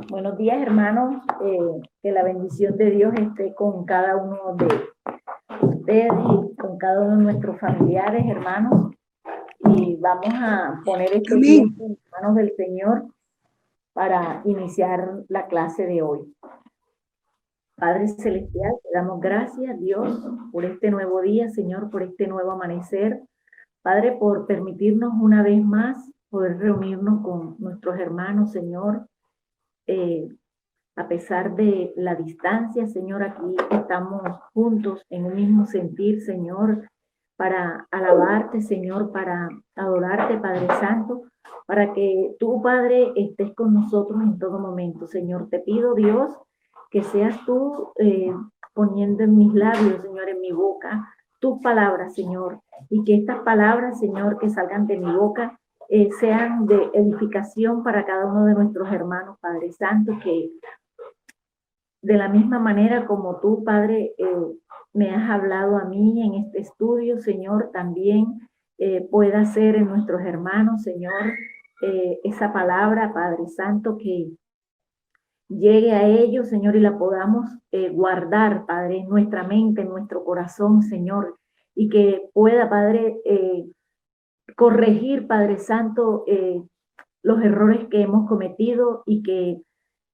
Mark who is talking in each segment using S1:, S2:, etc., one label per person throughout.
S1: Buenos días, hermanos. Que la bendición de Dios esté con cada uno de ustedes y con cada uno de nuestros familiares, hermanos. Y vamos a poner este
S2: Amén.
S1: tiempo en manos del Señor para iniciar la clase de hoy. Padre Celestial, te damos gracias, Dios, por este nuevo día, Señor, por este nuevo amanecer. Padre, por permitirnos una vez más poder reunirnos con nuestros hermanos, Señor. Eh, A pesar de la distancia, Señor, aquí estamos juntos en un mismo sentir, Señor, para alabarte, Señor, para adorarte, Padre Santo, para que tú, Padre, estés con nosotros en todo momento. Señor, te pido, Dios, que seas tú poniendo en mis labios, Señor, en mi boca, tus palabras, Señor, y que estas palabras, Señor, que salgan de mi boca, sean de edificación para cada uno de nuestros hermanos, Padre Santo, que de la misma manera como tú, Padre, me has hablado a mí en este estudio, Señor, también pueda ser en nuestros hermanos, Señor, esa palabra, Padre Santo, que llegue a ellos, Señor, y la podamos guardar, Padre, en nuestra mente, en nuestro corazón, Señor, y que pueda, Padre, corregir, Padre Santo, los errores que hemos cometido y que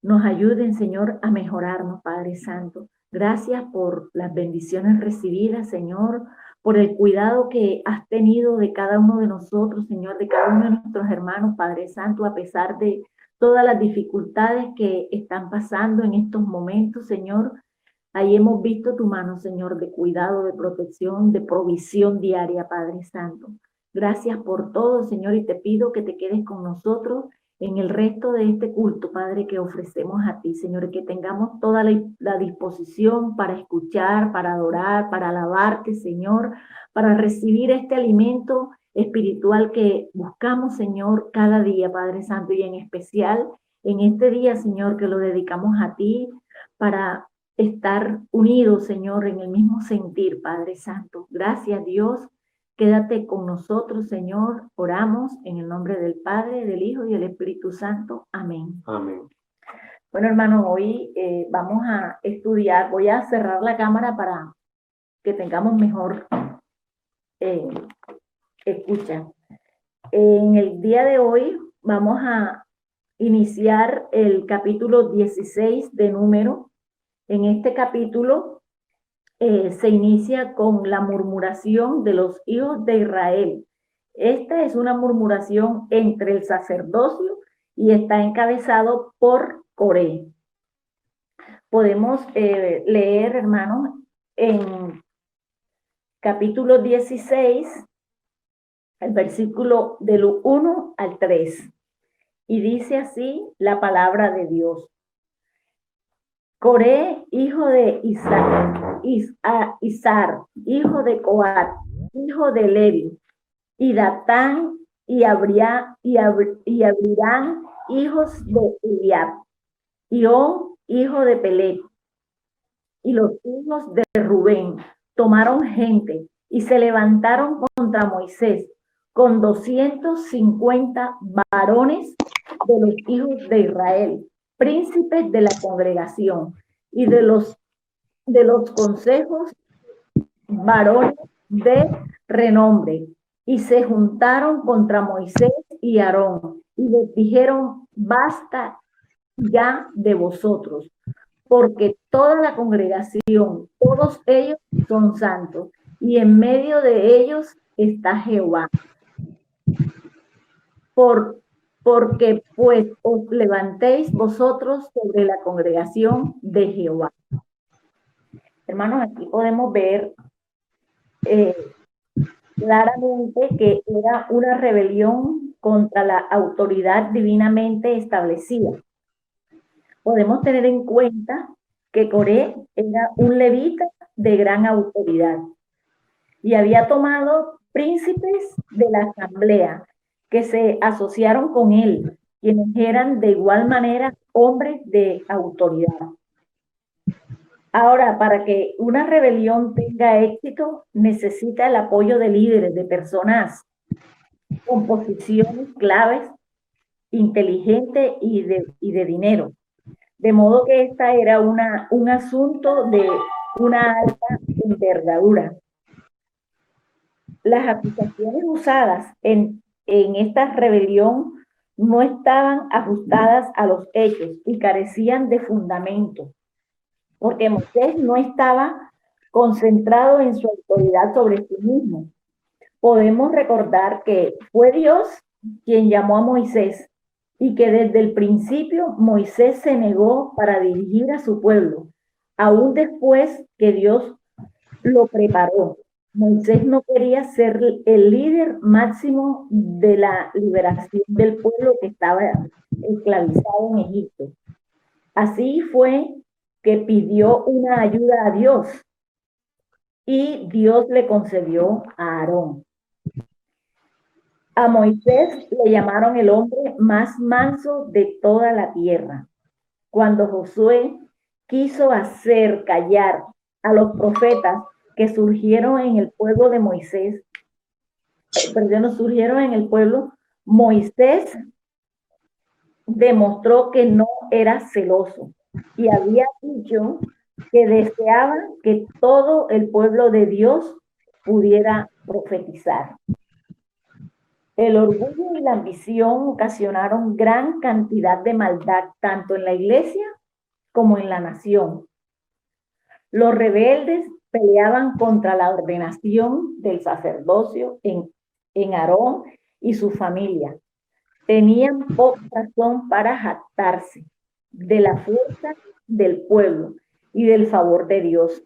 S1: nos ayuden, Señor, a mejorarnos, Padre Santo. Gracias por las bendiciones recibidas, Señor, por el cuidado que has tenido de cada uno de nosotros, Señor, de cada uno de nuestros hermanos, Padre Santo, a pesar de todas las dificultades que están pasando en estos momentos, Señor. Ahí hemos visto tu mano, Señor, de cuidado, de protección, de provisión diaria, Padre Santo. Gracias por todo, Señor, y te pido que te quedes con nosotros en el resto de este culto, Padre, que ofrecemos a ti, Señor, y que tengamos toda la disposición para escuchar, para adorar, para alabarte, Señor, para recibir este alimento espiritual que buscamos, Señor, cada día, Padre Santo, y en especial en este día, Señor, que lo dedicamos a ti para estar unidos, Señor, en el mismo sentir, Padre Santo. Gracias, Dios. Quédate con nosotros, Señor. Oramos en el nombre del Padre, del Hijo y del Espíritu Santo. Amén.
S2: Amén.
S1: Bueno, hermanos, hoy vamos a estudiar. Voy a cerrar la cámara para que tengamos mejor eh, escucha. En el día de hoy vamos a iniciar el capítulo 16 de Número. En este capítulo se inicia con la murmuración de los hijos de Israel. Esta es una murmuración entre el sacerdocio y está encabezado por Coré. Podemos leer, hermanos, en capítulo 16, el versículo del 1 al 3. Y dice así la palabra de Dios. Coré, hijo de Izar, hijo de Coat, hijo de Levi, y Datán y Abirán, hijos de Eliab, y On, hijo de Pelet, y los hijos de Rubén tomaron gente y se levantaron contra Moisés con 250 varones de los hijos de Israel, príncipes de la congregación y de los consejos, varones de renombre, y se juntaron contra Moisés y Aarón y les dijeron: basta ya de vosotros, porque toda la congregación, todos ellos son santos, y en medio de ellos está Jehová. Porque pues os levantéis vosotros sobre la congregación de Jehová. Hermanos, aquí podemos ver claramente que era una rebelión contra la autoridad divinamente establecida. Podemos tener en cuenta que Coré era un levita de gran autoridad y había tomado príncipes de la asamblea que se asociaron con él, quienes eran de igual manera hombres de autoridad. Ahora, para que una rebelión tenga éxito, necesita el apoyo de líderes, de personas con posiciones claves, inteligentes y de dinero. De modo que esta era un asunto de una alta envergadura. Las acusaciones usadas en esta rebelión no estaban ajustadas a los hechos y carecían de fundamento, porque Moisés no estaba concentrado en su autoridad sobre sí mismo. Podemos recordar que fue Dios quien llamó a Moisés y que desde el principio Moisés se negó para dirigir a su pueblo, aún después que Dios lo preparó. Moisés no quería ser el líder máximo de la liberación del pueblo que estaba esclavizado en Egipto. Así fue que pidió una ayuda a Dios y Dios le concedió a Aarón. A Moisés le llamaron el hombre más manso de toda la tierra. Cuando Josué quiso hacer callar a los profetas que surgieron en el pueblo de Moisés, surgieron en el pueblo, Moisés demostró que no era celoso y había dicho que deseaba que todo el pueblo de Dios pudiera profetizar. El orgullo y la ambición ocasionaron gran cantidad de maldad tanto en la iglesia como en la nación. Los rebeldes peleaban contra la ordenación del sacerdocio en Aarón y su familia. Tenían poca razón para jactarse de la fuerza del pueblo y del favor de Dios.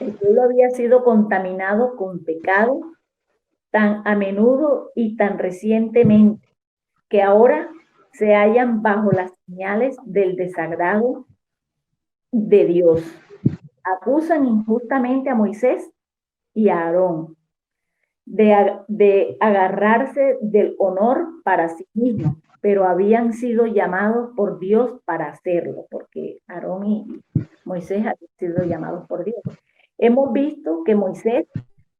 S1: El pueblo había sido contaminado con pecado tan a menudo y tan recientemente que ahora se hallan bajo las señales del desagrado de Dios. Acusan injustamente a Moisés y a Aarón de agarrarse del honor para sí mismos, pero habían sido llamados por Dios para hacerlo, porque Aarón y Moisés habían sido llamados por Dios. Hemos visto que Moisés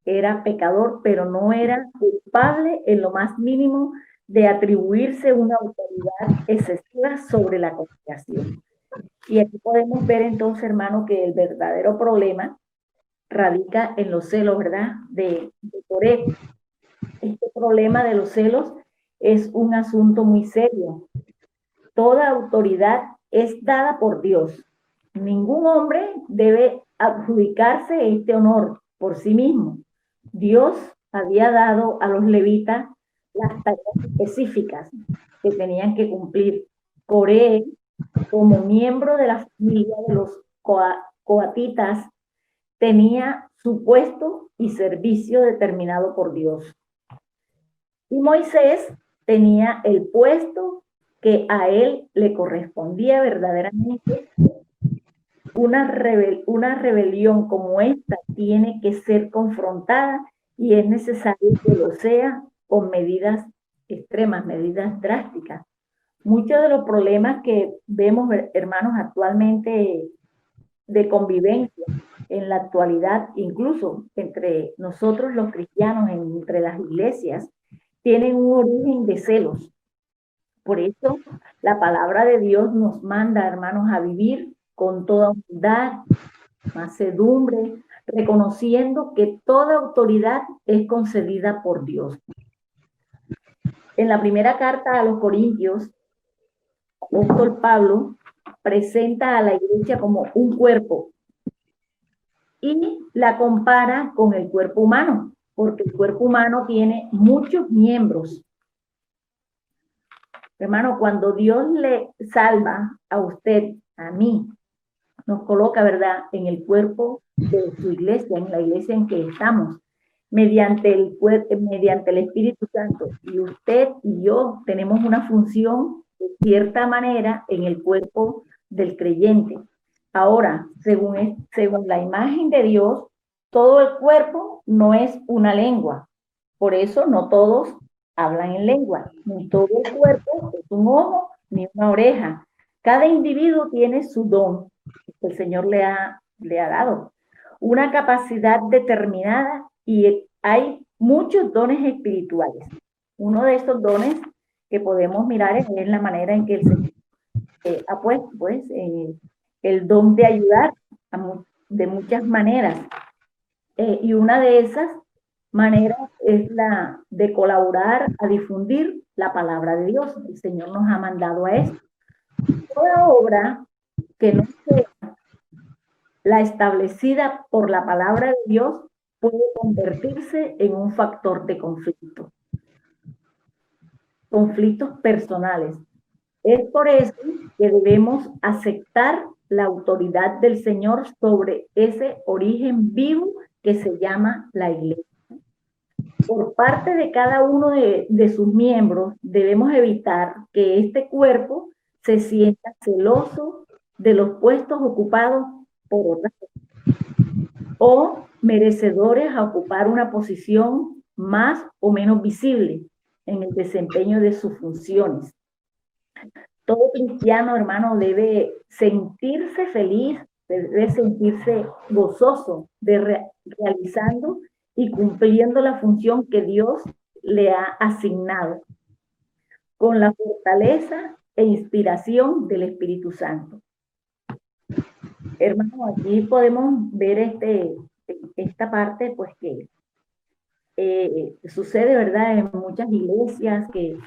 S1: era pecador, pero no era culpable en lo más mínimo de atribuirse una autoridad excesiva sobre la congregación. Y aquí podemos ver entonces, hermano, que el verdadero problema radica en los celos, ¿verdad? De Coré. Este problema de los celos es un asunto muy serio. Toda autoridad es dada por Dios. Ningún hombre debe adjudicarse este honor por sí mismo. Dios había dado a los levitas las tareas específicas que tenían que cumplir. Coré, como miembro de la familia de los coatitas, tenía su puesto y servicio determinado por Dios. Y Moisés tenía el puesto que a él le correspondía verdaderamente. Una rebelión como esta tiene que ser confrontada y es necesario que lo sea con medidas extremas, medidas drásticas. Muchos de los problemas que vemos, hermanos, actualmente de convivencia en la actualidad, incluso entre nosotros los cristianos, entre las iglesias, tienen un origen de celos. Por eso la palabra de Dios nos manda, hermanos, a vivir con toda humildad, mansedumbre, reconociendo que toda autoridad es concedida por Dios. En la primera carta a los Corintios, el apóstol Pablo presenta a la iglesia como un cuerpo y la compara con el cuerpo humano, porque el cuerpo humano tiene muchos miembros. Hermano, cuando Dios le salva a usted, a mí, nos coloca, ¿verdad?, en el cuerpo de su iglesia, en la iglesia en que estamos, mediante el Espíritu Santo. Y usted y yo tenemos una función, de cierta manera, en el cuerpo del creyente. Ahora, según la imagen de Dios, todo el cuerpo no es una lengua. Por eso no todos hablan en lengua. Ni todo el cuerpo es un ojo ni una oreja. Cada individuo tiene su don que el Señor le ha dado. Una capacidad determinada y hay muchos dones espirituales. Uno de estos dones que podemos mirar es la manera en que el Señor ha puesto pues el don de ayudar de muchas maneras. Y una de esas maneras es la de colaborar a difundir la palabra de Dios. El Señor nos ha mandado a eso. Toda obra que no sea la establecida por la palabra de Dios puede convertirse en un factor de conflicto. Conflictos personales. Es por eso que debemos aceptar la autoridad del Señor sobre ese origen vivo que se llama la iglesia. Por parte de cada uno de sus miembros, debemos evitar que este cuerpo se sienta celoso de los puestos ocupados por otras personas o merecedores a ocupar una posición más o menos visible en el desempeño de sus funciones. Todo cristiano, hermano, debe sentirse feliz, debe sentirse gozoso de realizando y cumpliendo la función que Dios le ha asignado, con la fortaleza e inspiración del Espíritu Santo. Hermano, aquí podemos ver esta parte, pues que sucede, ¿verdad?, en muchas iglesias, que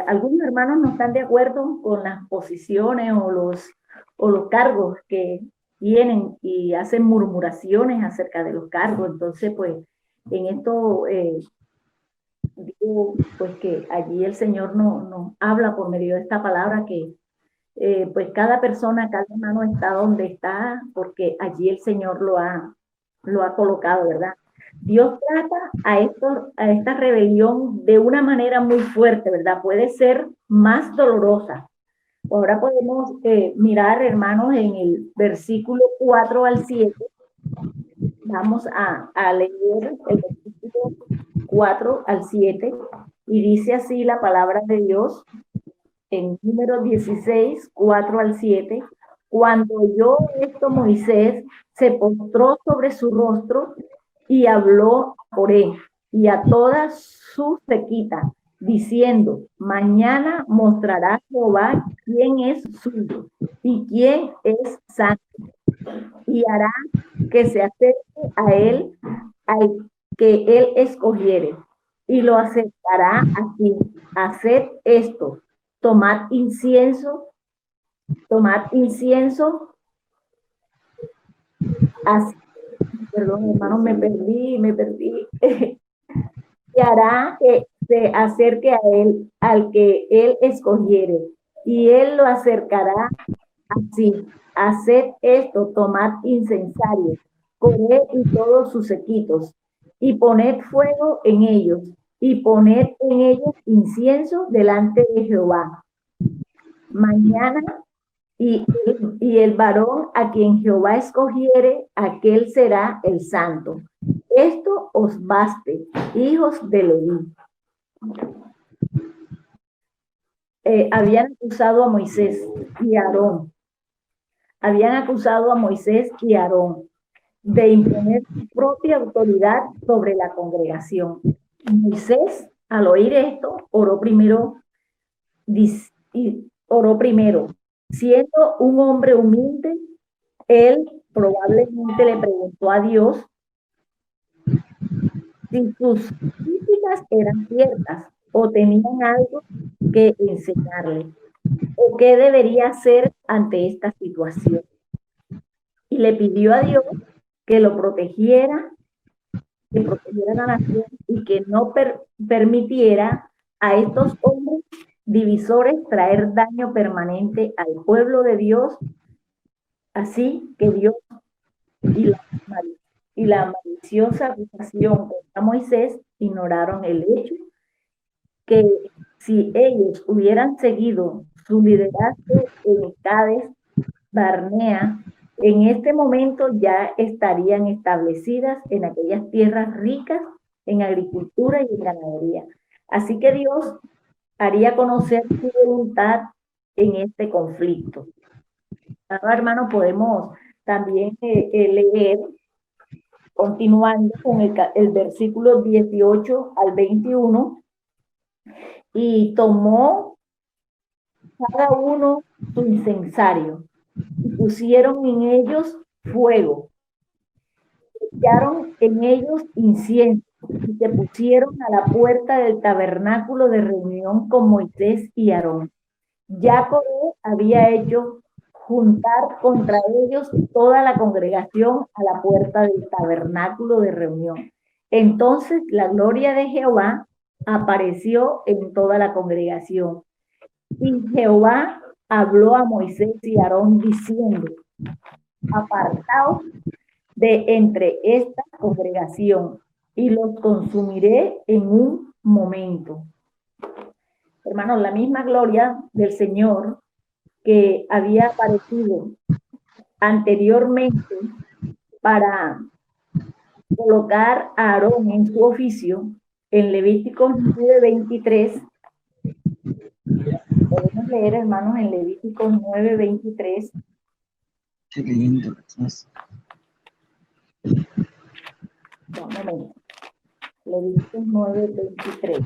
S1: algunos hermanos no están de acuerdo con las posiciones o los cargos que tienen y hacen murmuraciones acerca de los cargos. Entonces, pues, en esto digo, pues, que allí el Señor nos habla por medio de esta palabra que pues cada persona, cada hermano está donde está, porque allí el Señor lo ha colocado, ¿verdad? Dios trata a esta rebelión de una manera muy fuerte, ¿verdad? Puede ser más dolorosa. Ahora podemos mirar, hermanos, en el versículo 4 al 7. Vamos a leer el versículo 4 al 7 y dice así la palabra de Dios en Números 16, 4 al 7. Cuando oyó esto, Moisés se postró sobre su rostro y habló a Coré y a toda su sequita, diciendo: mañana mostrará Jehová quién es suyo y quién es santo, y hará que se acerque a él al que él escogiere, y lo aceptará así. Haced esto, tomad incienso, así, perdón, hermano, me perdí, y hará que se acerque a él, al que él escogiere, y él lo acercará así. Haced esto, tomad incensario, Coré y todos sus sequitos, y poned fuego en ellos, y poned en ellos incienso delante de Jehová. Mañana, y el varón a quien Jehová escogiere, aquel será el santo. Esto os baste, hijos de Leví. Habían acusado a Moisés y a Aarón. Habían acusado a Moisés y a Aarón de imponer su propia autoridad sobre la congregación. Moisés, al oír esto, oró primero, siendo un hombre humilde. Él probablemente le preguntó a Dios si sus críticas eran ciertas o tenían algo que enseñarle, o qué debería hacer ante esta situación. Y le pidió a Dios que lo protegiera, que protegiera a la nación y que no permitiera a estos hombres divisores traer daño permanente al pueblo de Dios. Así que Dios y la maliciosa acusación contra Moisés ignoraron el hecho que si ellos hubieran seguido su liderazgo en Cades Barnea, en este momento ya estarían establecidas en aquellas tierras ricas en agricultura y en ganadería. Así que Dios haría conocer su voluntad en este conflicto. Ahora, hermano, podemos también leer, continuando con el versículo 18 al 21, y tomó cada uno su incensario, y pusieron en ellos fuego, echaron en ellos incienso, y se pusieron a la puerta del tabernáculo de reunión con Moisés y Aarón. Ya Coré había hecho juntar contra ellos toda la congregación a la puerta del tabernáculo de reunión. Entonces la gloria de Jehová apareció en toda la congregación. Y Jehová habló a Moisés y a Aarón diciendo: apartaos de entre esta congregación y los consumiré en un momento. Hermanos, la misma gloria del Señor que había aparecido anteriormente para colocar a Aarón en su oficio, en Levíticos 9:23, podemos leer, hermanos, en Levíticos 9:23.
S2: Qué lindo.
S1: Un momento. Levíticos 9:23.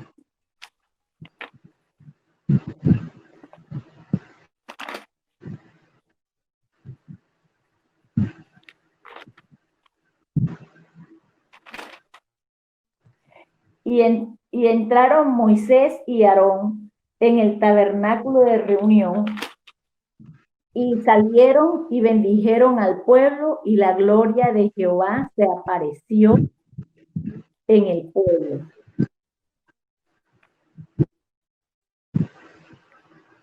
S1: Y entraron Moisés y Aarón en el tabernáculo de reunión, y salieron y bendijeron al pueblo, y la gloria de Jehová se apareció en el pueblo.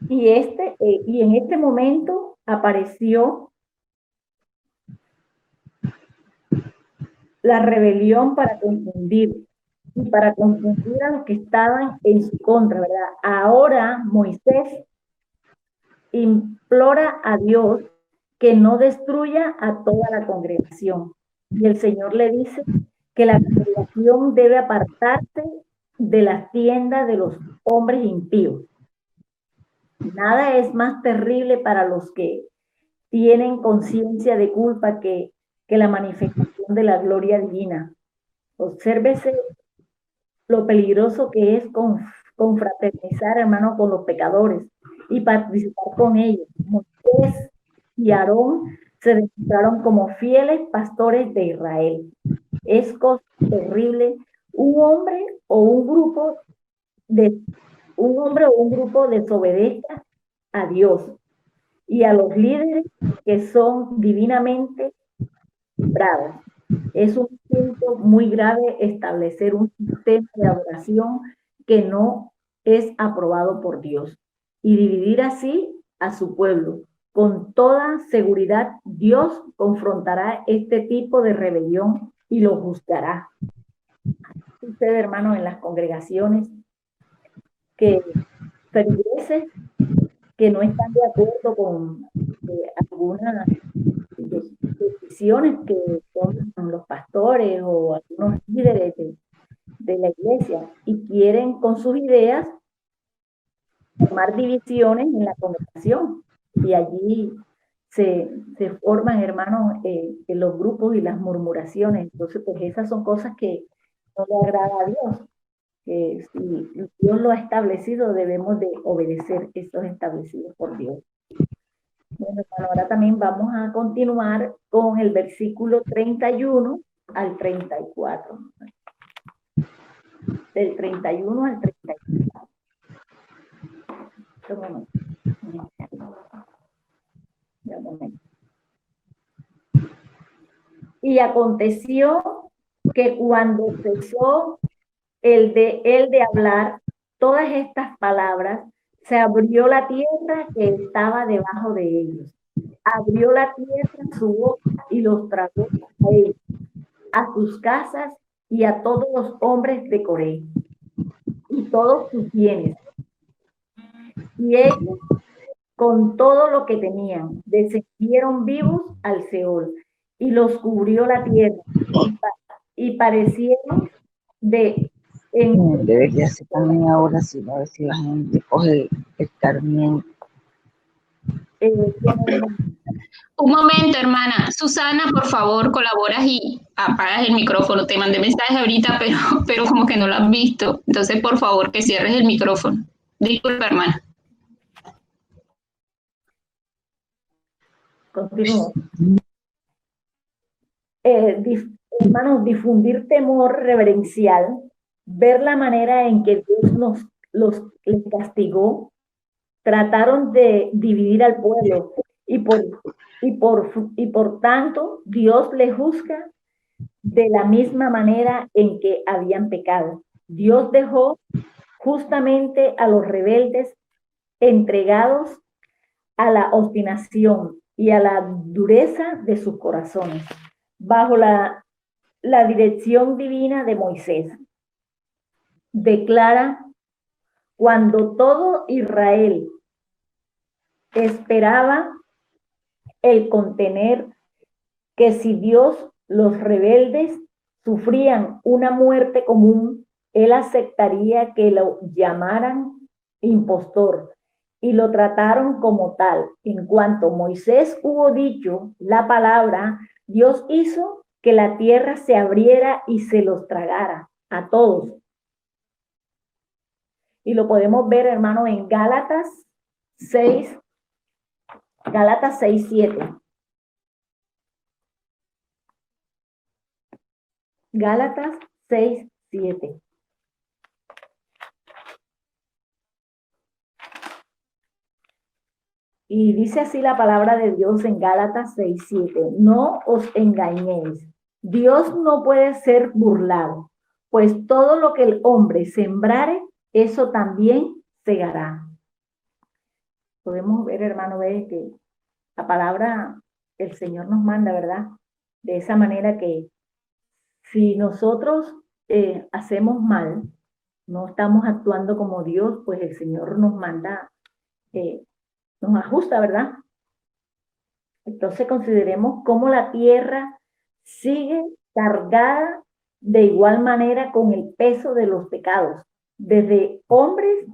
S1: Y en este momento apareció la rebelión para confundir a los que estaban en su contra, ¿verdad? Ahora Moisés implora a Dios que no destruya a toda la congregación. Y el Señor le dice que la congregación debe apartarse de las tiendas de los hombres impíos. Nada es más terrible para los que tienen conciencia de culpa que la manifestación de la gloria divina. Obsérvese lo peligroso que es confraternizar, hermano, con los pecadores y participar con ellos. Moisés y Aarón se demostraron como fieles pastores de Israel. Es cosa terrible un hombre o un grupo desobedezca a Dios y a los líderes que son divinamente bravos. Es un punto muy grave establecer un sistema de adoración que no es aprobado por Dios y dividir así a su pueblo. Con toda seguridad, Dios confrontará este tipo de rebelión y lo juzgará. Sucede, hermanos, en las congregaciones que feligreses que no están de acuerdo con algunas decisiones que toman los pastores o algunos líderes de la iglesia, y quieren con sus ideas formar divisiones en la congregación, y allí se forman, hermanos, los grupos y las murmuraciones. Entonces, pues esas son cosas que no le agrada a Dios. Si Dios lo ha establecido, debemos de obedecer estos establecidos por Dios. Bueno, ahora también vamos a continuar con el versículo 31 al 34. Del 31 al 34. Un momento. Y aconteció que cuando cesó él de hablar todas estas palabras, se abrió la tierra que estaba debajo de ellos. Abrió la tierra su boca y los tragó a ellos, a sus casas y a todos los hombres de Coré y todos sus bienes. Y ellos, con todo lo que tenían, descendieron vivos al Seol, y los cubrió la tierra, y parecieron
S2: debería ser también ahora, si no, a ver si la gente coge el carmen.
S3: Un momento, hermana. Susana, por favor, colaboras y apagas el micrófono. Te mandé mensajes ahorita, pero como que no lo has visto. Entonces, por favor, que cierres el micrófono. Disculpa, hermana.
S1: Continúo. Hermanos, difundir temor reverencial, ver la manera en que Dios les castigó, trataron de dividir al pueblo y por tanto Dios les juzga de la misma manera en que habían pecado. Dios dejó justamente a los rebeldes entregados a la obstinación y a la dureza de sus corazones, bajo la dirección divina de Moisés. Declara: cuando todo Israel esperaba el contener que si Dios, los rebeldes sufrían una muerte común, él aceptaría que lo llamaran impostor y lo trataron como tal. En cuanto Moisés hubo dicho la palabra, Dios hizo que la tierra se abriera y se los tragara a todos. Y lo podemos ver, hermano, en Gálatas 6, 7. Gálatas 6, 7. Y dice así la palabra de Dios en Gálatas 6, 7. No os engañéis. Dios no puede ser burlado, pues todo lo que el hombre sembrare, eso también segará. Podemos ver, hermano, que la palabra el Señor nos manda, ¿verdad? De esa manera que si nosotros hacemos mal, no estamos actuando como Dios, pues el Señor nos manda, nos ajusta, ¿verdad? Entonces consideremos cómo la tierra sigue cargada de igual manera con el peso de los pecados. Desde hombres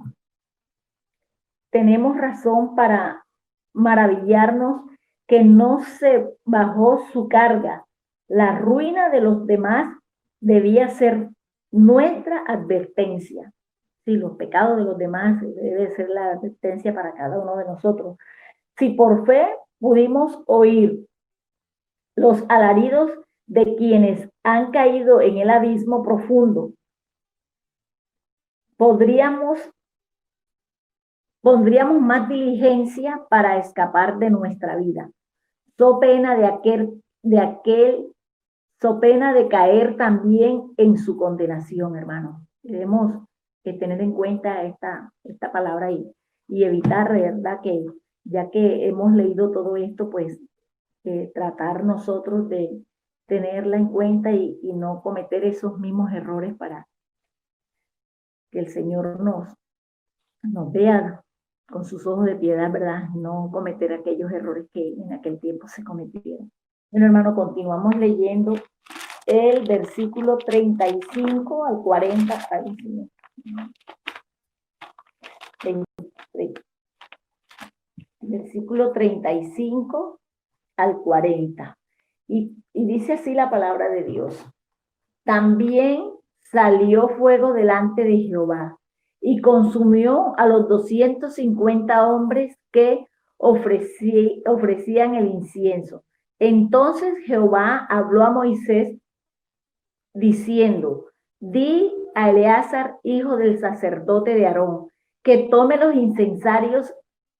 S1: tenemos razón para maravillarnos que no se bajó su carga. La ruina de los demás debía ser nuestra advertencia. Sí, los pecados de los demás debe ser la advertencia para cada uno de nosotros. Si por fe pudimos oír los alaridos de quienes han caído en el abismo profundo, pondríamos más diligencia para escapar de nuestra vida. So pena de caer también en su condenación, hermano. Debemos tener en cuenta esta palabra y evitar, ¿verdad? Que ya que hemos leído todo esto, pues tratar nosotros de tenerla en cuenta y no cometer esos mismos errores para que el Señor nos vea con sus ojos de piedad, ¿verdad? No cometer aquellos errores que en aquel tiempo se cometieron. Bueno, hermano, continuamos leyendo el versículo 35 al 40. Versículo 35 al 40. Y dice así la palabra de Dios. También salió fuego delante de Jehová y consumió a los 250 hombres que ofrecían el incienso. Entonces Jehová habló a Moisés diciendo: di a Eleazar, hijo del sacerdote de Aarón, que tome los incensarios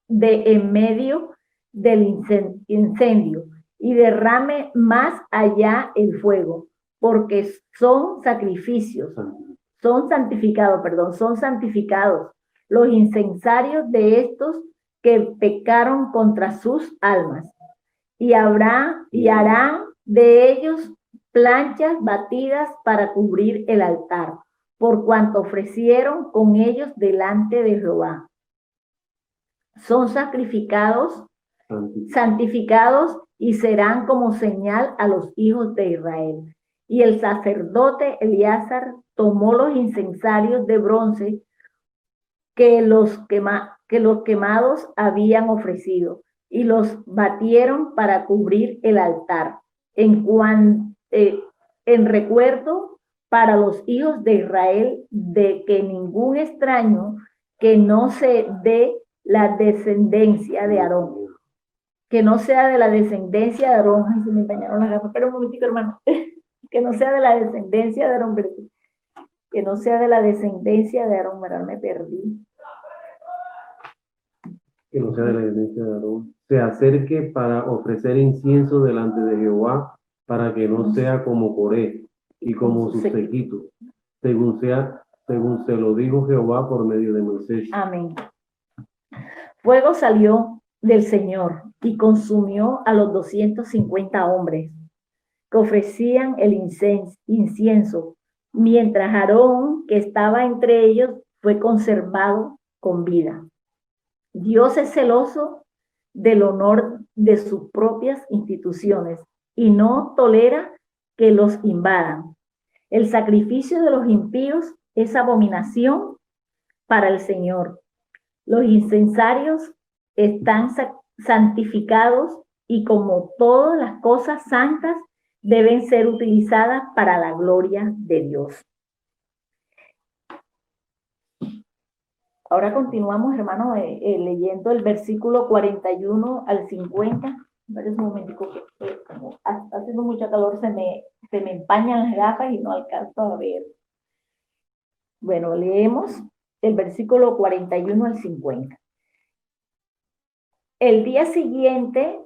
S1: de en medio del incendio y derrame más allá el fuego, porque son santificados los incensarios de estos que pecaron contra sus almas. Y harán de ellos planchas batidas para cubrir el altar, por cuanto ofrecieron con ellos delante de Jehová. Son santificados y serán como señal a los hijos de Israel. Y el sacerdote Eleazar tomó los incensarios de bronce que los quemados habían ofrecido y los batieron para cubrir el altar, en recuerdo para los hijos de Israel de que ningún extraño que no se dé la descendencia de Aarón que no sea de la descendencia de Aarón. Ay, se me empañaron las gafas, pero un momentico, hermano. Que no sea de la descendencia de Aarón, que no sea de la descendencia de Aarón, ¿verdad? Me perdí.
S4: Que no sea de la descendencia de Aarón, se acerque para ofrecer incienso delante de Jehová, para que no sea como Coré y como sus sequitos, según se lo dijo Jehová por medio de Moisés.
S1: Amén. Fuego salió del Señor y consumió a los 250 hombres que ofrecían el incienso, mientras Aarón, que estaba entre ellos, fue conservado con vida. Dios es celoso del honor de sus propias instituciones y no tolera que los invadan. El sacrificio de los impíos es abominación para el Señor. Los incensarios están santificados y como todas las cosas santas deben ser utilizadas para la gloria de Dios. Ahora continuamos, hermanos, leyendo el versículo 41 al 50. Un momentico, que como está haciendo mucha calor, se me empañan las gafas y no alcanzo a ver. Bueno, leemos el versículo 41 al 50. El día siguiente,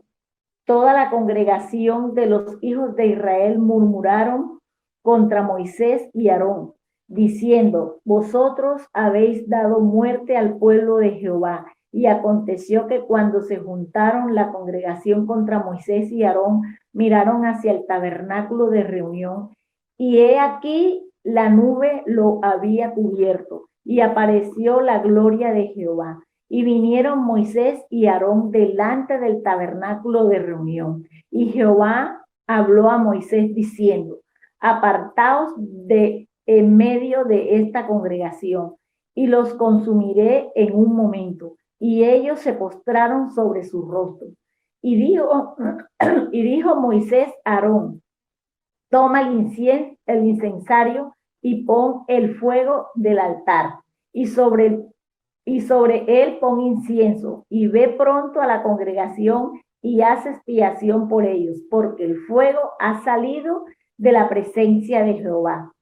S1: toda la congregación de los hijos de Israel murmuraron contra Moisés y Aarón, diciendo: vosotros habéis dado muerte al pueblo de Jehová. Y aconteció que cuando se juntaron la congregación contra Moisés y Aarón, miraron hacia el tabernáculo de reunión, y he aquí la nube lo había cubierto, y apareció la gloria de Jehová. Y vinieron Moisés y Aarón delante del tabernáculo de reunión. Y Jehová habló a Moisés diciendo: apartaos de en medio de esta congregación, y los consumiré en un momento. Y ellos se postraron sobre su rostro. Y dijo Moisés a Aarón: toma el incensario y pon el fuego del altar, y sobre él pon incienso, y ve pronto a la congregación y haz expiación por ellos, porque el fuego ha salido de la presencia de Jehová.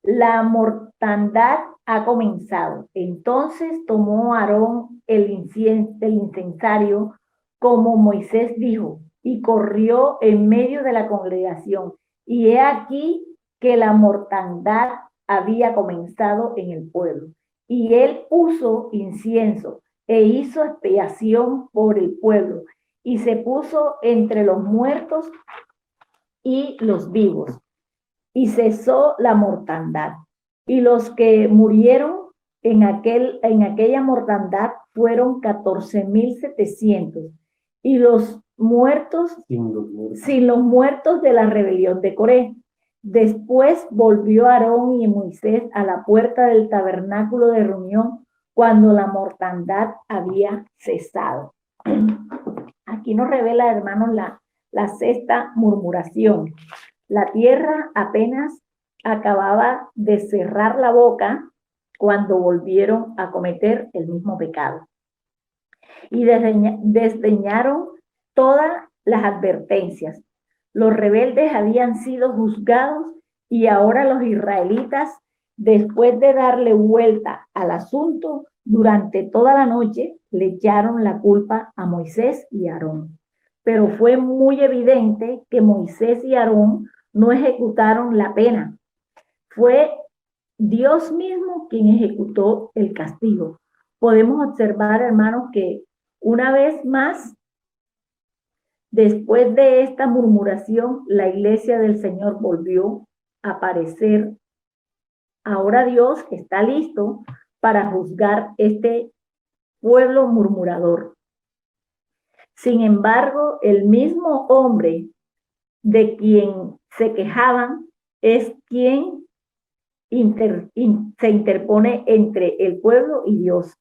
S1: La mortandad ha comenzado. Entonces tomó Aarón el incensario, como Moisés dijo, y corrió en medio de la congregación. Y he aquí que la mortandad había comenzado en el pueblo. Y él puso incienso e hizo expiación por el pueblo, y se puso entre los muertos y los vivos, y cesó la mortandad. Y los que murieron en aquella mortandad fueron 14,700, y los muertos sin los muertos de la rebelión de Coré. Después volvió Aarón y Moisés a la puerta del tabernáculo de reunión cuando la mortandad había cesado. Aquí nos revela, hermanos, la sexta murmuración. La tierra apenas acababa de cerrar la boca cuando volvieron a cometer el mismo pecado. Y desdeñaron todas las advertencias. Los rebeldes habían sido juzgados y ahora los israelitas, después de darle vuelta al asunto durante toda la noche, le echaron la culpa a Moisés y Aarón. Pero fue muy evidente que Moisés y Aarón no ejecutaron la pena. Fue Dios mismo quien ejecutó el castigo. Podemos observar, hermanos, que una vez más, después de esta murmuración, la iglesia del Señor volvió a aparecer. Ahora Dios está listo para juzgar este pueblo murmurador. Sin embargo, el mismo hombre de quien se quejaban es quien se interpone entre el pueblo y Dios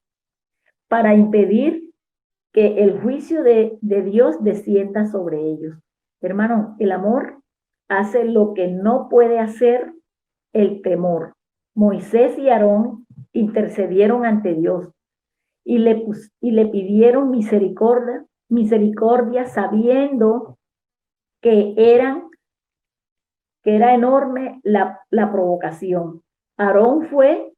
S1: para impedir que el juicio de Dios descienda sobre ellos. Hermano, el amor hace lo que no puede hacer el temor. Moisés y Aarón intercedieron ante Dios y le pidieron misericordia misericordia, sabiendo que era enorme la provocación. Aarón fue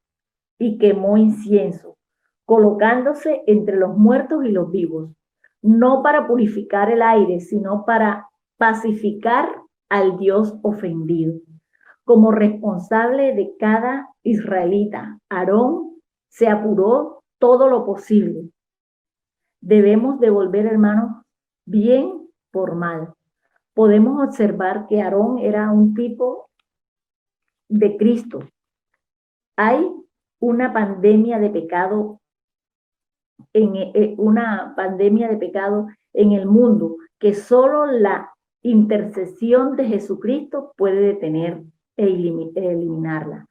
S1: y quemó incienso, colocándose entre los muertos y los vivos, no para purificar el aire, sino para pacificar al Dios ofendido. Como responsable de cada israelita, Aarón se apuró todo lo posible. Debemos devolver, hermanos, bien por mal. Podemos observar que Aarón era un tipo de Cristo. Hay una pandemia de pecado en el mundo que solo la intercesión de Jesucristo puede detener e eliminarla.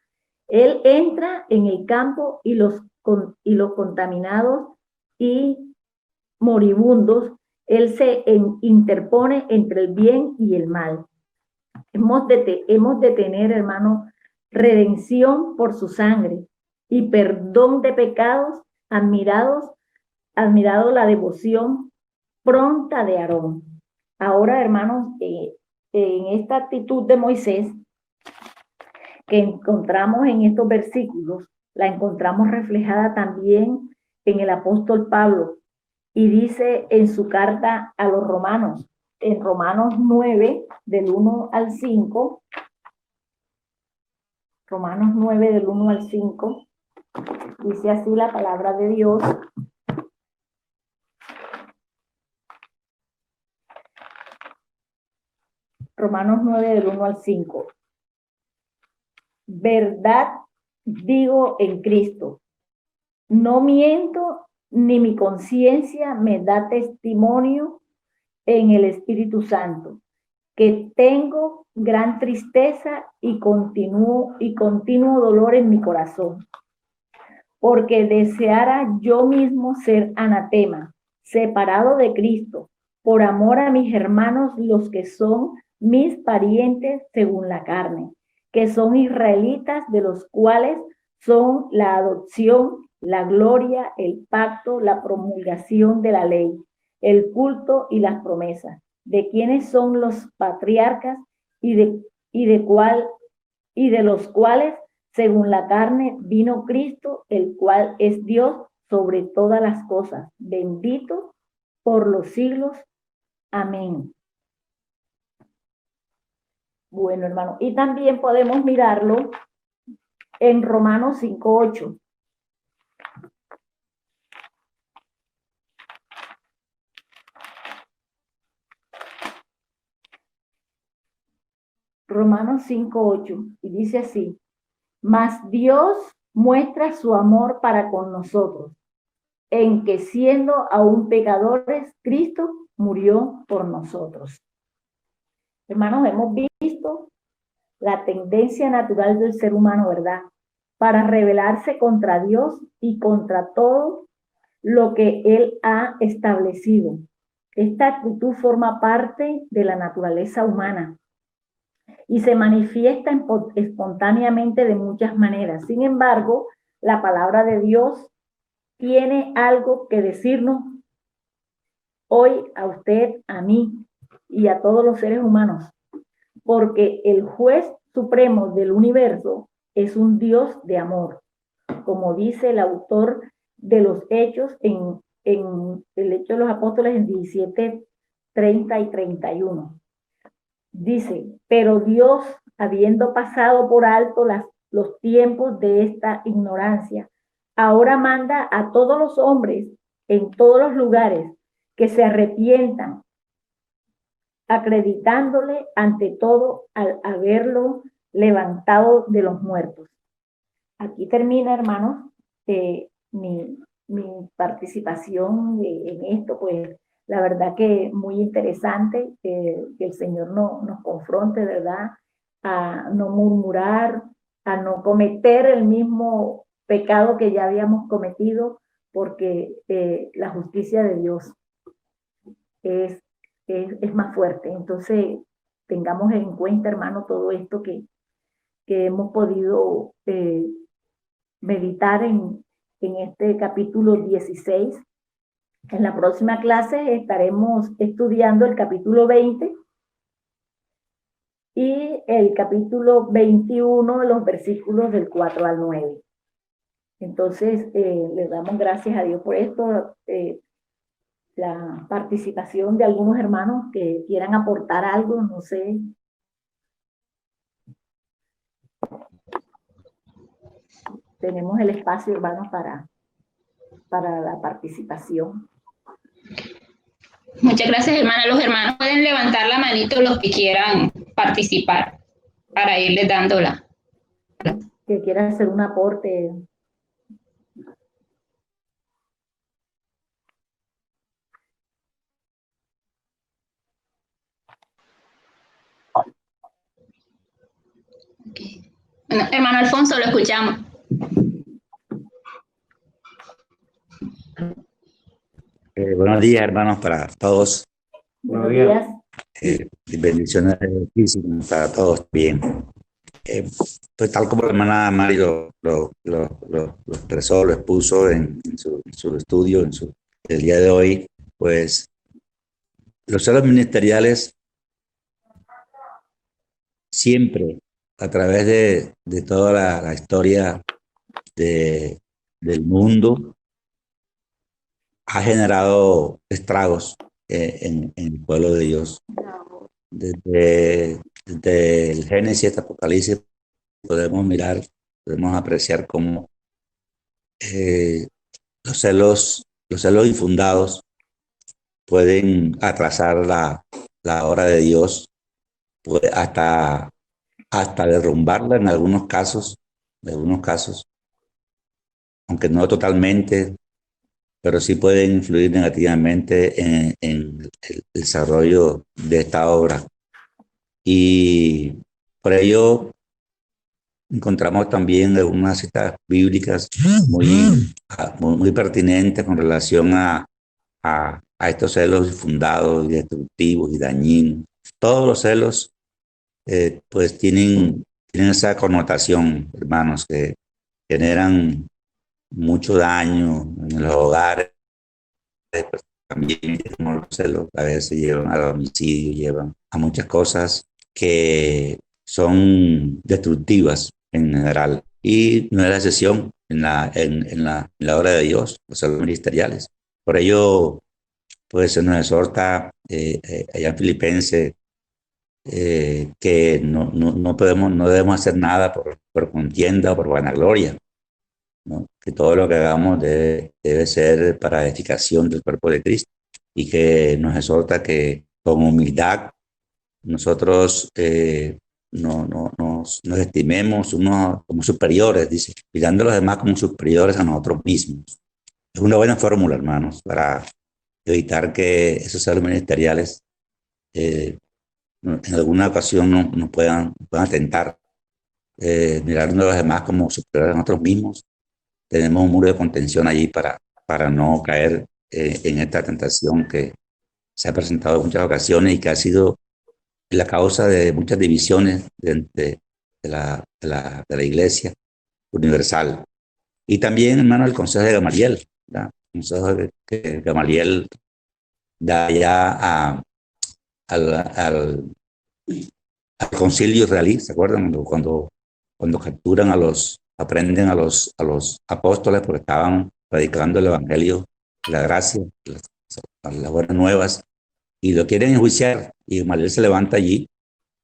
S1: Él entra en el campo y los contaminados y moribundos, él se interpone entre el bien y el mal. Hemos de tener, hermano, redención por su sangre y perdón de pecados, admirado la devoción pronta de Aarón. Ahora, hermanos, en esta actitud de Moisés que encontramos en estos versículos, la encontramos reflejada también en el apóstol Pablo, y dice en su carta a los romanos, en Romanos 9, del 1 al 5, Romanos 9, del 1 al 5, dice así la palabra de Dios. Romanos 9, del 1 al 5. Verdad digo en Cristo, no miento, ni mi conciencia me da testimonio en el Espíritu Santo, que tengo gran tristeza y continuo dolor en mi corazón, porque deseara yo mismo ser anatema, separado de Cristo, por amor a mis hermanos, los que son mis parientes según la carne, que son israelitas, de los cuales son la adopción, la gloria, el pacto, la promulgación de la ley, el culto y las promesas, de quienes son los patriarcas y de los cuales, según la carne, vino Cristo, el cual es Dios sobre todas las cosas, bendito por los siglos. Amén. Bueno, hermano, y también podemos mirarlo en Romanos 5:8. Romanos 5:8, y dice así: mas Dios muestra su amor para con nosotros, en que siendo aún pecadores, Cristo murió por nosotros. Hermanos, hemos visto la tendencia natural del ser humano, ¿verdad?, para rebelarse contra Dios y contra todo lo que Él ha establecido. Esta actitud forma parte de la naturaleza humana y se manifiesta espontáneamente de muchas maneras. Sin embargo, la palabra de Dios tiene algo que decirnos hoy a usted, a mí y a todos los seres humanos, porque el juez supremo del universo es un Dios de amor, como dice el autor de los Hechos en el Hecho de los Apóstoles en 17, 30 y 31. Dice: pero Dios, habiendo pasado por alto los tiempos de esta ignorancia, ahora manda a todos los hombres en todos los lugares que se arrepientan, acreditándole ante todo al haberlo levantado de los muertos. Aquí termina, hermanos, mi participación en esto, pues la verdad que muy interesante, que el Señor nos confronte, ¿verdad?, a no murmurar, a no cometer el mismo pecado que ya habíamos cometido, porque la justicia de Dios es más fuerte. Entonces, tengamos en cuenta, hermano, todo esto que hemos podido meditar en este capítulo 16 En la próxima clase estaremos estudiando el capítulo 20 y el capítulo 21, los versículos del 4 al 9. Entonces, le damos gracias a Dios por esto. La participación de algunos hermanos que quieran aportar algo, no sé. Tenemos el espacio, hermanos, para la participación.
S3: Muchas gracias, hermana. Los hermanos pueden levantar la manito los que quieran participar para irles dándola.
S1: Que quieran hacer un aporte.
S3: Okay. Bueno, hermano Alfonso, lo escuchamos.
S5: Buenos días, hermanos, para todos.
S1: Buenos días.
S5: Bendiciones muchísimas para todos. Bien. Pues tal como la hermana Mari lo expresó, lo expuso en su estudio, el día de hoy, pues los celos ministeriales siempre, a través de toda la historia del mundo, ha generado estragos en el pueblo de Dios. Desde el Génesis hasta Apocalipsis podemos mirar, podemos apreciar cómo los celos infundados pueden atrasar la obra de Dios, hasta derrumbarla en algunos casos, aunque no totalmente, pero sí pueden influir negativamente en el desarrollo de esta obra. Y por ello encontramos también algunas citas bíblicas muy pertinentes con relación a estos celos infundados y destructivos y dañinos. Todos los celos pues tienen esa connotación, hermanos, que generan mucho daño en los hogares. Pues, también como los celos a veces llevan al homicidio, llevan a muchas cosas que son destructivas en general. Y no es la excepción en la obra de Dios, los celos ministeriales. Por ello, pues se nos exhorta allá en Filipenses que no debemos hacer nada por contienda o por vanagloria, ¿no? Que todo lo que hagamos debe ser para edificación del cuerpo de Cristo, y que nos exhorta que con humildad nosotros nos estimemos unos como superiores, dice, mirando a los demás como superiores a nosotros mismos. Es una buena fórmula, hermanos, para evitar que esos celos ministeriales en alguna ocasión nos puedan atentar, mirando a los demás como superiores a nosotros mismos. Tenemos un muro de contención allí para no caer en esta tentación que se ha presentado en muchas ocasiones y que ha sido la causa de muchas divisiones de la Iglesia universal. Y también, hermano, el consejo de Gamaliel, ¿verdad? El consejo que Gamaliel da ya al concilio israelí, ¿se acuerdan? Cuando capturan aprenden a los apóstoles porque estaban predicando el evangelio, la gracia, las buenas nuevas, y lo quieren enjuiciar, y Gamaliel se levanta allí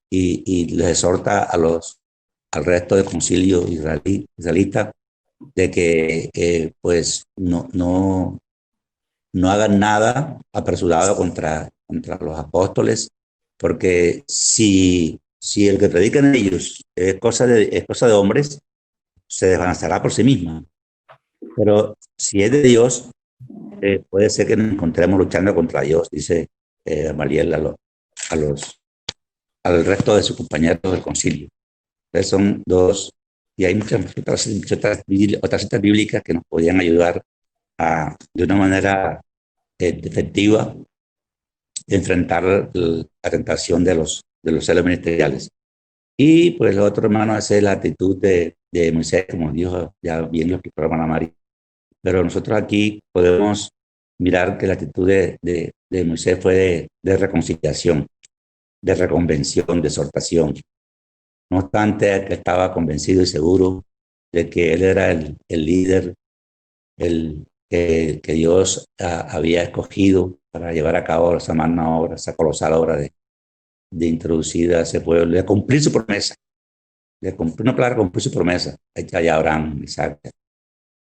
S5: y les exhorta al resto del concilio israelita de que pues no hagan nada apresurado contra los apóstoles, porque si el que predican ellos es cosa de hombres, se desvanezará por sí misma. Pero si es de Dios, puede ser que nos encontremos luchando contra Dios, dice Gamaliel al resto de sus compañeros del concilio. Entonces son dos, y hay muchas otras citas bíblicas que nos podían ayudar de una manera efectiva enfrentar la tentación de los celos ministeriales. Y pues lo otro, hermano, es la actitud de Moisés, como Dios ya bien lo explicó, hermana Mari. Pero nosotros aquí podemos mirar que la actitud de Moisés fue de reconciliación, de reconvención, de exhortación. No obstante, que estaba convencido y seguro de que él era el líder, que Dios había escogido para llevar a cabo esa magna obra, esa colosal obra de introducir a ese pueblo, de cumplir su promesa, de cumplir, una palabra, cumplir su promesa, allá Abraham, Isaac.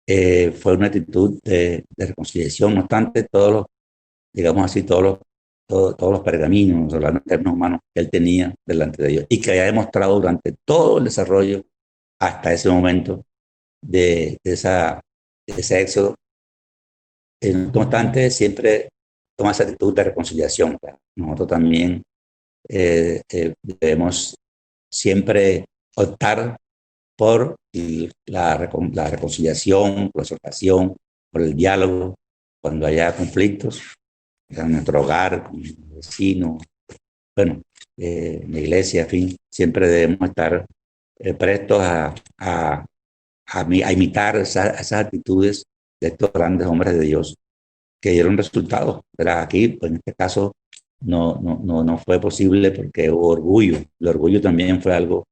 S5: Fue una actitud de reconciliación. No obstante, digamos así, todos los pergaminos, los términos humanos que él tenía delante de Dios y que había demostrado durante todo el desarrollo hasta ese momento de ese éxodo. No obstante, siempre toma esa actitud de reconciliación. Nosotros también debemos siempre optar por la reconciliación, por la exhortación, por el diálogo, cuando haya conflictos en nuestro hogar, con el vecino, bueno, en la iglesia, en fin, siempre debemos estar prestos a imitar esas actitudes de estos grandes hombres de Dios que dieron resultados. Pero aquí, pues, en este caso, no fue posible porque hubo orgullo. El orgullo también fue algo,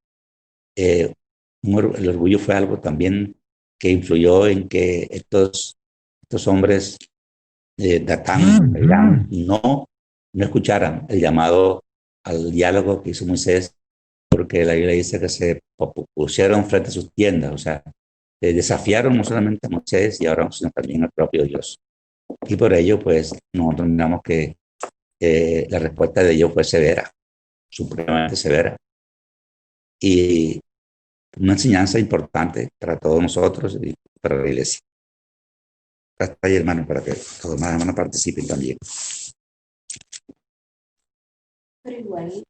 S5: el orgullo fue algo también que influyó en que estos hombres Datán, Irán, no escucharan el llamado al diálogo que hizo Moisés, porque la Biblia dice que se pusieron frente a sus tiendas, o sea, desafiaron no solamente a Moisés y a Aarón, sino también al propio Dios. Y por ello, pues, nosotros miramos que la respuesta de Dios fue severa, supremamente severa. Y una enseñanza importante para todos nosotros y para la iglesia. Hasta ahí, hermano, para que todos los hermanos participen también.
S1: Pero igual,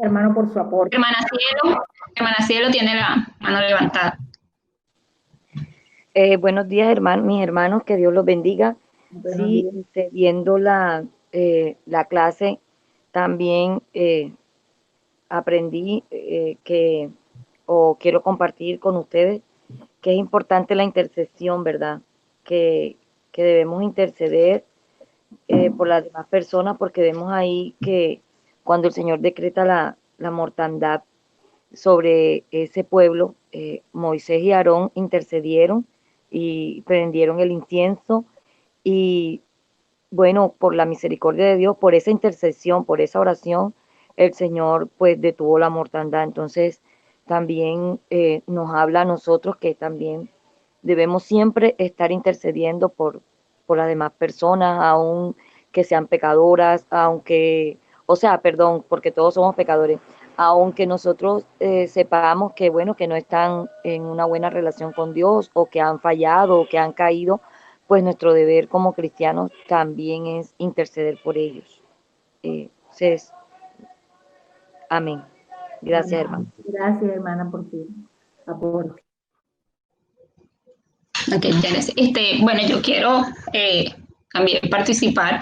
S1: hermano, por su aporte.
S3: Hermana Cielo tiene la mano levantada.
S2: Buenos días, mis hermanos, que Dios los bendiga. Sí, viendo la clase, también aprendí quiero compartir con ustedes que es importante la intercesión, ¿verdad? Que debemos interceder por las demás personas, porque vemos ahí que cuando el Señor decreta la mortandad sobre ese pueblo, Moisés y Aarón intercedieron y prendieron el incienso y bueno, por la misericordia de Dios, por esa intercesión, por esa oración, el Señor pues detuvo la mortandad. Entonces también nos habla a nosotros que también debemos siempre estar intercediendo por las demás personas, aun que sean pecadoras, porque todos somos pecadores, aunque nosotros sepamos que bueno, que no están en una buena relación con Dios o que han fallado o que han caído, pues nuestro deber como cristianos también es interceder por ellos. Amén. Gracias, hermano.
S1: Gracias, hermana, por tu aporte.
S3: Okay, bueno, yo quiero también participar.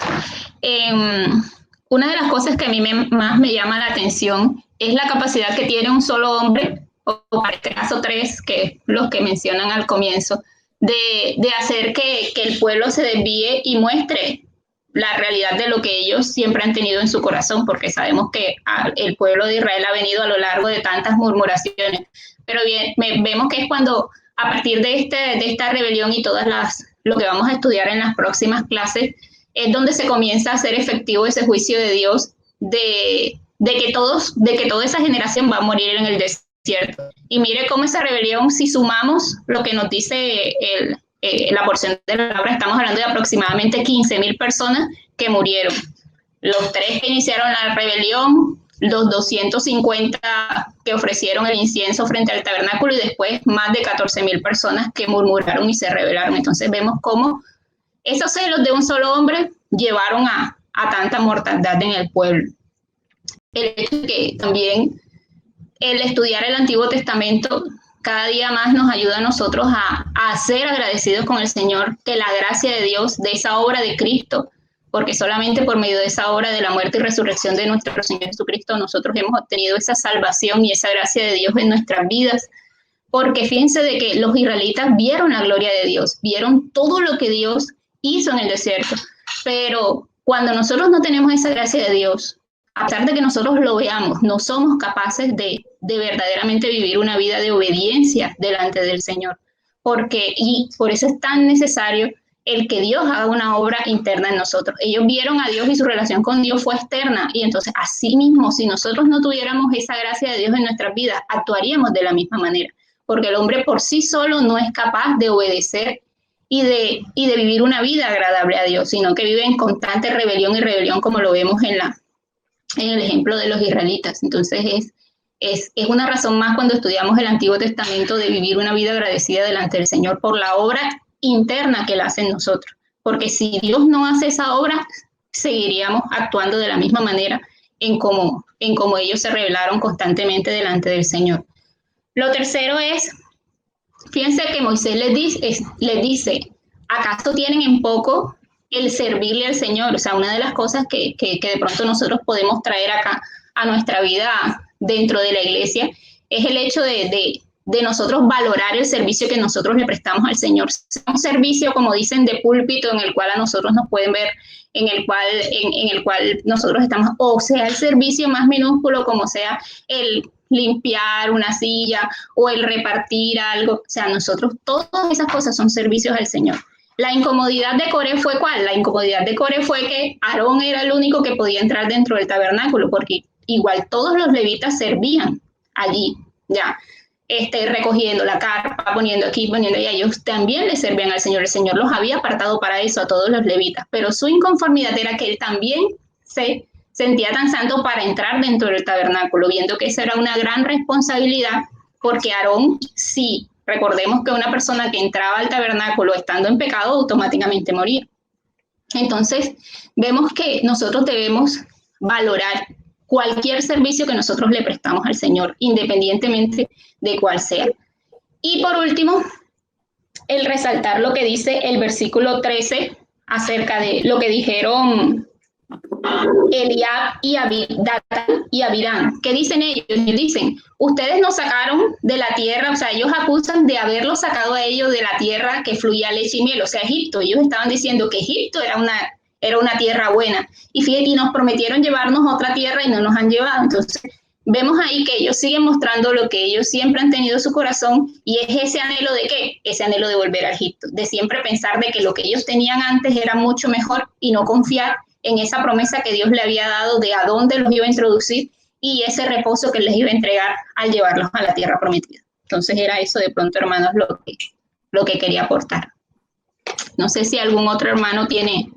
S3: Una de las cosas que a mí más me llama la atención es la capacidad que tiene un solo hombre, o para este caso tres, que los que mencionan al comienzo, de hacer que el pueblo se desvíe y muestre la realidad de lo que ellos siempre han tenido en su corazón, porque sabemos que el pueblo de Israel ha venido a lo largo de tantas murmuraciones, pero bien, vemos que es cuando a partir de esta rebelión y lo que vamos a estudiar en las próximas clases, es donde se comienza a hacer efectivo ese juicio de Dios de que toda esa generación va a morir en el desierto. Y mire cómo esa rebelión, si sumamos lo que nos dice la porción de la palabra, estamos hablando de aproximadamente 15,000 personas que murieron. Los 3 que iniciaron la rebelión, los 250 que ofrecieron el incienso frente al tabernáculo y después más de 14,000 personas que murmuraron y se rebelaron. Entonces vemos cómo esos celos de un solo hombre llevaron a tanta mortandad en el pueblo. El hecho de que también el estudiar el Antiguo Testamento cada día más nos ayuda a nosotros a ser agradecidos con el Señor, que la gracia de Dios, de esa obra de Cristo, porque solamente por medio de esa obra de la muerte y resurrección de nuestro Señor Jesucristo nosotros hemos obtenido esa salvación y esa gracia de Dios en nuestras vidas, porque fíjense de que los israelitas vieron la gloria de Dios, vieron todo lo que Dios hizo en el desierto, pero cuando nosotros no tenemos esa gracia de Dios, a pesar de que nosotros lo veamos, no somos capaces de verdaderamente vivir una vida de obediencia delante del Señor, y por eso es tan necesario el que Dios haga una obra interna en nosotros. Ellos vieron a Dios y su relación con Dios fue externa, y entonces así mismo, si nosotros no tuviéramos esa gracia de Dios en nuestras vidas, actuaríamos de la misma manera, porque el hombre por sí solo no es capaz de obedecer y de vivir una vida agradable a Dios, sino que vive en constante rebelión y rebelión, como lo vemos en el ejemplo de los israelitas. Entonces es una razón más cuando estudiamos el Antiguo Testamento de vivir una vida agradecida delante del Señor por la obra interna que Él hace en nosotros. Porque si Dios no hace esa obra, seguiríamos actuando de la misma manera en cómo ellos se rebelaron constantemente delante del Señor. Lo tercero es, fíjense que Moisés les dice, ¿acaso tienen en poco el servirle al Señor? O sea, una de las cosas que de pronto nosotros podemos traer acá a nuestra vida dentro de la iglesia es el hecho de nosotros valorar el servicio que nosotros le prestamos al Señor. Un servicio, como dicen, de púlpito, en el cual a nosotros nos pueden ver, en el cual nosotros estamos, o sea, el servicio más minúsculo, como sea el limpiar una silla o el repartir algo. O sea, nosotros, todas esas cosas son servicios al Señor. La incomodidad de Coré fue ¿cuál? La incomodidad de Coré fue que Aarón era el único que podía entrar dentro del tabernáculo, porque igual todos los levitas servían allí, ya, recogiendo la carpa, poniendo aquí, poniendo allá, ellos también le servían al Señor. El Señor los había apartado para eso a todos los levitas, pero su inconformidad era que él también se sentía tan santo para entrar dentro del tabernáculo, viendo que esa era una gran responsabilidad, porque Aarón, sí, recordemos que una persona que entraba al tabernáculo estando en pecado automáticamente moría. Entonces, vemos que nosotros debemos valorar cualquier servicio que nosotros le prestamos al Señor, independientemente de cuál sea. Y por último, el resaltar lo que dice el versículo 13 acerca de lo que dijeron Eliab y Abirán. ¿Qué dicen ellos? Ellos dicen, ustedes nos sacaron de la tierra, o sea, ellos acusan de haberlos sacado a ellos de la tierra que fluía leche y miel, o sea, Egipto. Ellos estaban diciendo que Egipto era una tierra buena, y nos prometieron llevarnos a otra tierra y no nos han llevado. Entonces, vemos ahí que ellos siguen mostrando lo que ellos siempre han tenido en su corazón, y es ese anhelo de ¿qué? Ese anhelo de volver a Egipto, de siempre pensar de que lo que ellos tenían antes era mucho mejor y no confiar en esa promesa que Dios le había dado de a dónde los iba a introducir y ese reposo que les iba a entregar al llevarlos a la tierra prometida. Entonces era eso de pronto, hermanos, lo que quería aportar. No sé si algún otro hermano tiene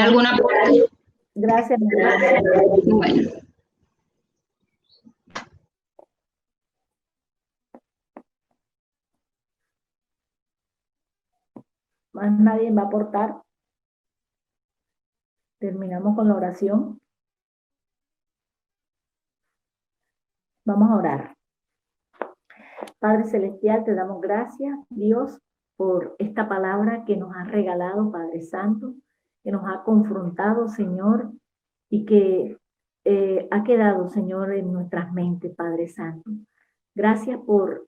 S3: alguna aporte.
S1: Gracias.
S3: Bueno.
S1: Más nadie va a aportar. Terminamos con la oración. Vamos a orar. Padre Celestial, te damos gracias, Dios, por esta palabra que nos has regalado, Padre Santo, que nos ha confrontado, Señor, y que ha quedado, Señor, en nuestras mentes, Padre Santo. Gracias por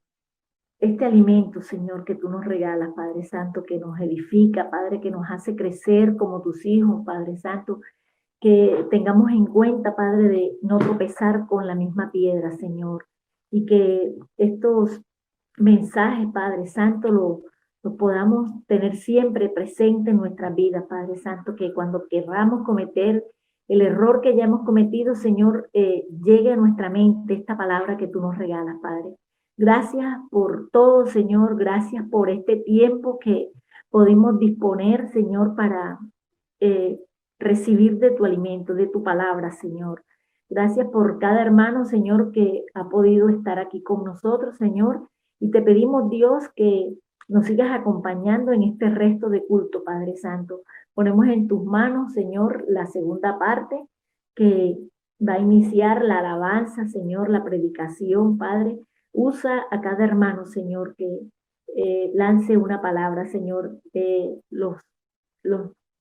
S1: este alimento, Señor, que tú nos regalas, Padre Santo, que nos edifica, Padre, que nos hace crecer como tus hijos, Padre Santo, que tengamos en cuenta, Padre, de no tropezar con la misma piedra, Señor, y que estos mensajes, Padre Santo, lo podamos tener siempre presente en nuestra vida, Padre Santo, que cuando querramos cometer el error que ya hemos cometido, Señor, llegue a nuestra mente esta palabra que tú nos regalas, Padre. Gracias por todo, Señor, gracias por este tiempo que podemos disponer, Señor, para recibir de tu alimento, de tu palabra, Señor. Gracias por cada hermano, Señor, que ha podido estar aquí con nosotros, Señor. Y te pedimos, Dios, que nos sigas acompañando en este resto de culto, Padre Santo. Ponemos en tus manos, Señor, la segunda parte que va a iniciar la alabanza, Señor, la predicación, Padre. Usa a cada hermano, Señor, que lance una palabra, Señor. Los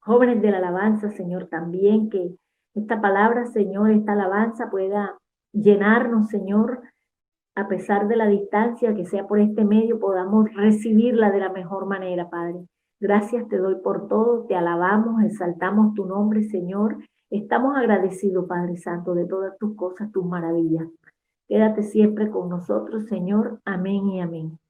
S1: jóvenes de la alabanza, Señor, también que esta palabra, Señor, esta alabanza pueda llenarnos, Señor, a pesar de la distancia, que sea por este medio, podamos recibirla de la mejor manera, Padre. Gracias te doy por todo, te alabamos, exaltamos tu nombre, Señor. Estamos agradecidos, Padre Santo, de todas tus cosas, tus maravillas. Quédate siempre con nosotros, Señor. Amén y amén.